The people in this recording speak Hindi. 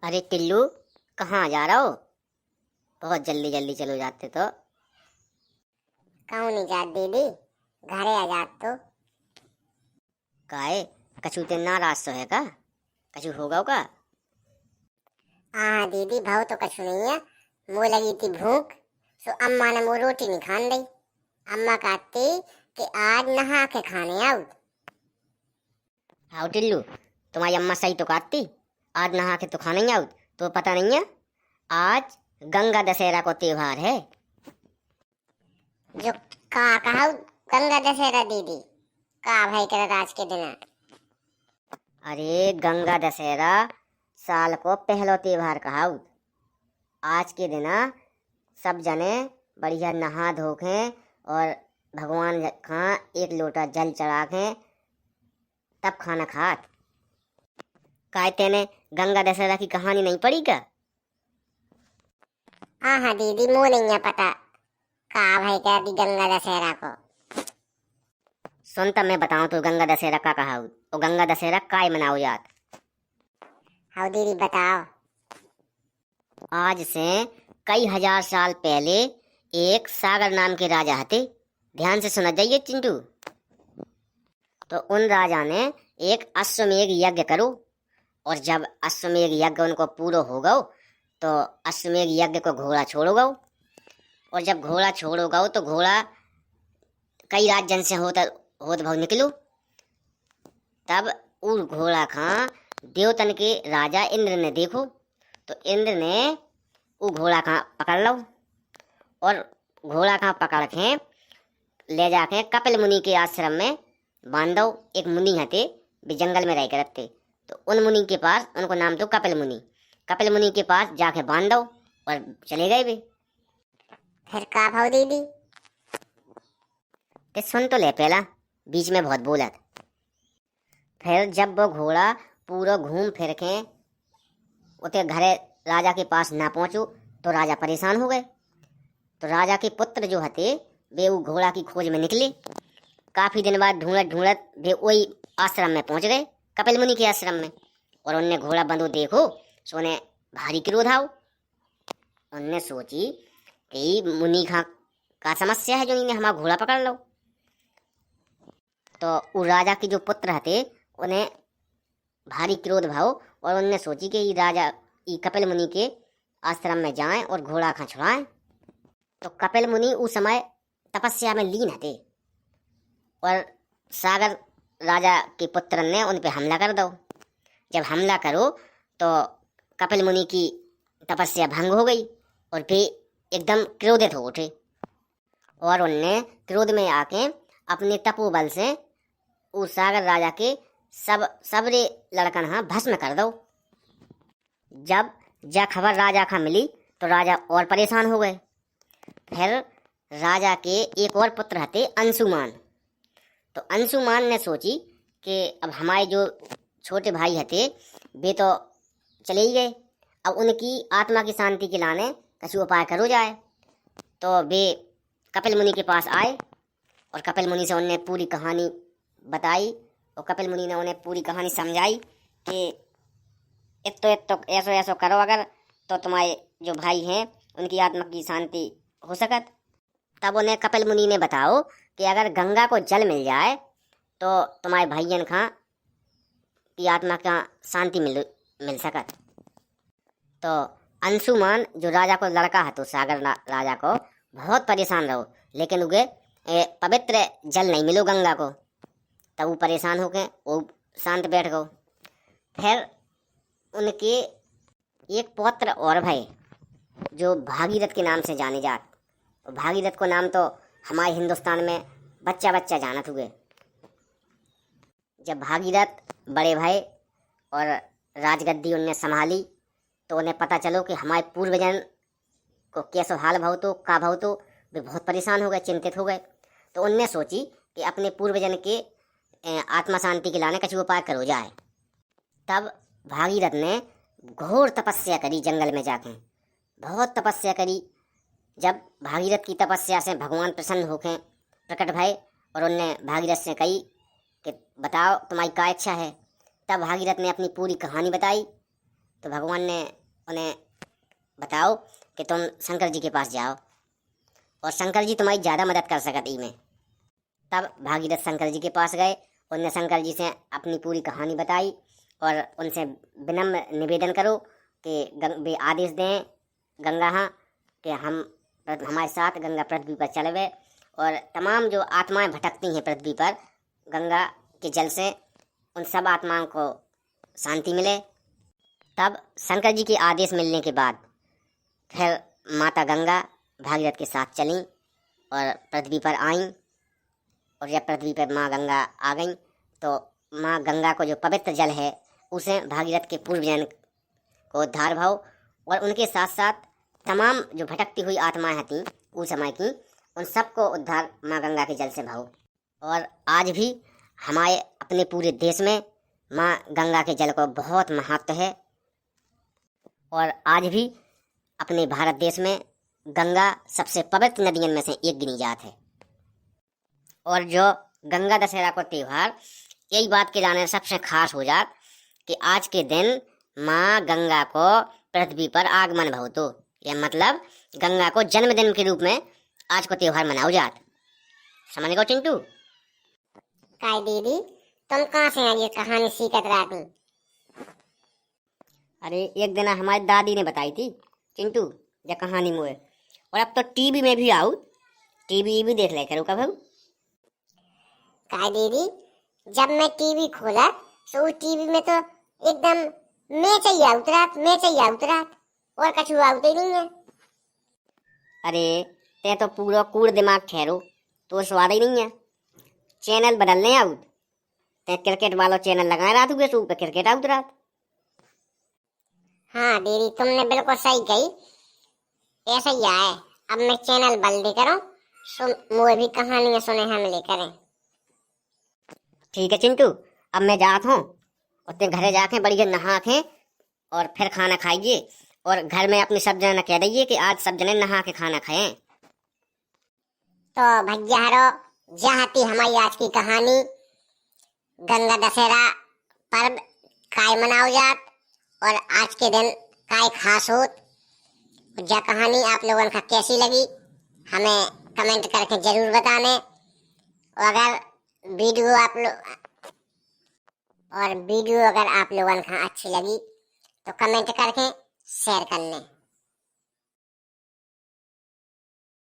अरे टिल्लू, कहाँ जा रहा हो? बहुत जल्दी जल्दी चलो जाते तो। कहूँ नहीं जात दीदी, घरे आ जात तो। काहे? कछु ते नाराज तो है का? कछु होगा का? हाँ दीदी, भाव तो कछु नहीं है। मुँह लगी थी भूख, सो अम्मा ने मुँह रोटी नहीं खान दी। अम्मा कहती कि आज नहा के खाने आओ। हाँ टिल्लू, तुम्हारी अम्मा सही तो कहती। आज नहा के तो खाना ही आउत। तो पता नहीं है, आज गंगा दशहरा को त्योहार है। जो का कहा गंगा दशहरा दीदी, का भाई करत आज के दिन। अरे गंगा दशहरा साल को पहलो त्योहार कहाउत। आज के दिन सब जने बढ़िया नहा धो के और भगवान खा एक लोटा जल चढ़ा के तब खाना खात। काय तेने गंगा दशहरा की कहानी नहीं पढ़ी क्या? हाँ हाँ दीदी, मुँह नहीं है पता का भाई करती गंगा दशहरा को। सुन तब मैं बताऊं तो गंगा दशहरा का कहाउत और गंगा दशहरा काय मनाओ याद। हाँ दीदी बताओ। आज से कई हजार साल पहले एक सागर नाम के राजा हते। ध्यान से सुना जाइए चिंटू। तो उन राजा ने एक अश्वमेध यज्ञ करो, और जब अश्वमेध यज्ञ उनको पूरा हो गओ तो अश्वमेध यज्ञ को घोड़ा छोड़ो गओ। और जब घोड़ा छोड़ो गओ तो घोड़ा कई राज्यन से होत भाव निकलो। तब उस घोड़ा खा देवतन के राजा इंद्र ने देखो, तो इंद्र ने वो घोड़ा खा पकड़ लो और घोड़ा खा पकड़ के ले जाके कपिल मुनि के आश्रम में बांधो। एक मुनि हते, वे जंगल में रह करते। तो उन मुनि के पास, उनको नाम तो कपिल मुनि, कपिल मुनि के पास जाके बांधो और चले गए वे। फिर का भाव दीदी। ते सुन तो ले पहला, बीच में बहुत बोलत। फिर जब वो घोड़ा पूरा घूम फिर के उते घरे राजा के पास ना पहुंचो तो राजा परेशान हो गए। तो राजा के पुत्र जो हते वे वो घोड़ा की खोज में निकले। काफी दिन बाद ढूंढत ढूंढत वे वही आश्रम में पहुंच गए, कपिल मुनि के आश्रम में। और उनने घोड़ा बंधो देखो, सो उन्हें भारी क्रोध आओ। उनने सोची कि मुनि खा का समस्या है जो इन्हें हमारा घोड़ा पकड़ लो। तो वो राजा के जो पुत्र हते उन्हें भारी क्रोध भाव, और उनने सोची कि ये राजा ये कपिल मुनि के आश्रम में जाएं और घोड़ा खा छुड़ाएं। तो कपिल मुनि उस समय तपस्या में लीन हते, और सागर राजा के पुत्र ने उन पे हमला कर दो। जब हमला करो तो कपिल मुनि की तपस्या भंग हो गई और वे एकदम क्रोधित हो उठे, और उनने क्रोध में आके अपने तपोबल से उस सागर राजा के सबरे लड़कन भस्म कर दो। जब जा खबर राजा का मिली तो राजा और परेशान हो गए। फिर राजा के एक और पुत्र हते अंशुमान। तो अंशुमान ने सोची कि अब हमारे जो छोटे भाई हते वे तो चले ही गए, अब उनकी आत्मा की शांति के लाने कछु उपाय करो जाए। तो वे कपिल मुनि के पास आए और कपिल मुनि से उन्हें पूरी कहानी बताई। और कपिल मुनि ने उन्हें पूरी कहानी समझाई कि इतो ऐसो ऐसो करो अगर तो तुम्हारे जो भाई हैं उनकी आत्मा की शांति हो सकत। तब उन्हें कपिल मुनि ने बताओ कि अगर गंगा को जल मिल जाए तो तुम्हारे भाइयन खा की आत्मा का शांति मिल सकत। तो अंशुमान जो राजा को लड़का है तो सागर राजा को बहुत परेशान रहो, लेकिन उगे पवित्र जल नहीं मिलो गंगा को। तब वो परेशान हो गए, वो शांत बैठ गए। फिर उनके एक पौत्र और भय जो भागीरथ के नाम से जाने जात। भागीरथ को नाम तो हमारे हिंदुस्तान में बच्चा बच्चा जानत हुए। जब भागीरथ बड़े भय और राजगद्दी उनने संभाली तो उन्हें पता चलो कि हमारे पूर्वजन को कैसा हाल भाव तो का भाव तो वे बहुत परेशान हो गए, चिंतित हो गए। तो उनने सोची कि अपने पूर्वजन के आत्मा शांति के लाने कछु उपाय करो जाए। तब भागीरथ ने घोर तपस्या करी, जंगल में जाके बहुत तपस्या करी। जब भागीरथ की तपस्या से भगवान प्रसन्न होके प्रकट भय और उनने भागीरथ से कही कि बताओ तुम्हारी क्या इच्छा है। तब भागीरथ ने अपनी पूरी कहानी बताई तो भगवान ने उन्हें बताओ कि तुम शंकर जी के पास जाओ और शंकर जी तुम्हारी ज़्यादा मदद कर सकत ई में। तब भागीरथ शंकर जी के पास गए। उनने शंकर जी से अपनी पूरी कहानी बताई और उनसे विनम्र निवेदन करो कि वे आदेश दें गंगा हाँ कि हमारे साथ गंगा पृथ्वी पर चलवे और तमाम जो आत्माएं भटकती हैं पृथ्वी पर गंगा के जल से उन सब आत्माओं को शांति मिले। तब शंकर जी के आदेश मिलने के बाद फिर माता गंगा भागीरथ के साथ चलीं और पृथ्वी पर आईं। और जब पृथ्वी पर माँ गंगा आ गईं तो माँ गंगा को जो पवित्र जल है उसे भागीरथ के पूर्वजन को उद्धार भाव और उनके साथ साथ तमाम जो भटकती हुई आत्माएं थीं उस समय की उन सबको उद्धार माँ गंगा के जल से भाव। और आज भी हमारे अपने पूरे देश में माँ गंगा के जल को बहुत महत्व है और आज भी अपने भारत देश में गंगा सबसे पवित्र नदियों में से एक गिनी जात है। और जो गंगा दशहरा को त्यौहार यही बात के जाने सबसे खास हो जात कि आज के दिन माँ गंगा को पृथ्वी पर आगमन भव तो यह मतलब गंगा को जन्मदिन के रूप में आज को त्यौहार मनाओ जात। समझ गो चिंटू? काय दीदी तुम कहाँ से ये कहानी सीखत रहती? अरे एक दिन हमारी दादी ने बताई थी चिंटू यह कहानी मोए। और अब तो टीवी में भी आऊ, टीवी भी देख ले करूँ का भाऊ। काय दीदी जब मैं टीवी खोला तो उस टीवी में तो एकदम मैं चाहिए उतरात और कछु आवते ही नहीं है। अरे ते तो पूरा कूड़ दिमाग ठहरो तो स्वाद ही नहीं है। चैनल बदलने आऊ ते क्रिकेट वाला चैनल लगाए रात हुए सो पे क्रिकेट आउत रात। हाँ दीदी तुमने बिल्कुल सही कही, ऐसा ही है। अब मैं चैनल बदल करूँ सो मुझे भी कहानियां सुने हम लेकर। ठीक है चिंटू अब मैं जात हूँ और ते घरे जाके बढ़िया नहा के और फिर खाना खाइए और घर में अपनी सब जने कह दीजिए कि आज सब जने नहा के खाना खाएं। तो भैया हरो जहाँ हमारी आज की कहानी गंगा दशहरा पर्व काय मनाओ जात और आज के दिन काय खास होत। यह कहानी आप लोगों का कैसी लगी हमें कमेंट करके जरूर बताने। और वीडियो अगर आप लोगों को अच्छी लगी तो कमेंट करके शेयर कर लें।